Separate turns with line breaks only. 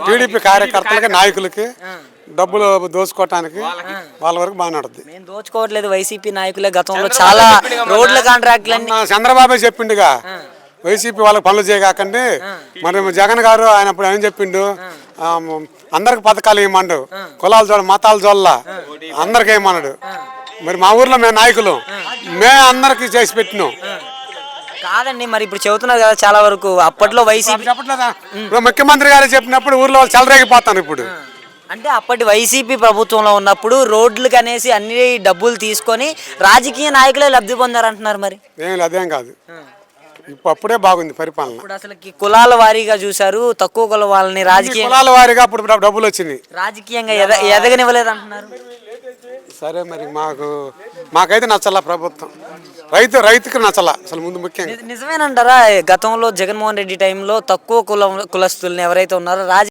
TDP కార్యకర్తలకి నాయకులకి డబ్బులు దోచుకోవటానికి వాళ్ళ వరకు బాగా నడుద్ది.
మేము దోచుకోవట్లేదు, వైసీపీ నాయకులే గతంలో చాలా రోడ్ల కాంట్రాక్టులన్నీ
చంద్రబాబు చెప్పిండుగా వైసీపీ వాళ్ళకి పనులు చేయకండి. మరి జగన్ గారు ఆయన అప్పుడు ఏం చెప్పిండు, అందరికి పథకాలు ఇవ్వమండు, కులాలు చూడ మతాలు చూడాల అందరికి ఏమన్నాడు. మరి మా ఊర్లో మేము నాయకులు మేము అందరికి చేసి పెట్టినాం
కాదండి. మరి ఇప్పుడు చెబుతున్నారు కదా చాలా వరకు అప్పట్లో వైసీపీ
చెప్పట్లేదా, ఇప్పుడు ముఖ్యమంత్రి గారు చెప్పినప్పుడు ఊర్లో వాళ్ళు చెలరేగిపోతాను. ఇప్పుడు
అంటే అప్పటి వైసీపీ ప్రభుత్వంలో ఉన్నప్పుడు రోడ్లకు అనేసి అన్ని డబ్బులు తీసుకొని రాజకీయ నాయకులే లబ్ధి పొందారంటున్నారు. మరి
అదేం కాదు, అప్పుడే బాగుంది పరిపాలన.
ఇప్పుడు అసలు మాకులాల వారీగా చూసారు, తక్కువ కుల వాళ్ళని రాజకీయ
కులాల వారీగా అప్పుడు డబ్బులు వచ్చినాయి,
రాజకీయంగా ఎదగనివ్వలేదు అంటున్నారు.
సరే మరి మాకైతే నచ్చల ప్రభుత్వం, రైతుకి నచ్చల అసలు. ముందు ముఖ్యంగా
నిజమేనంటారా గతంలో జగన్మోహన్ రెడ్డి టైంలో తక్కువ కులస్తుల్ని ఎవరైతే ఉన్నారో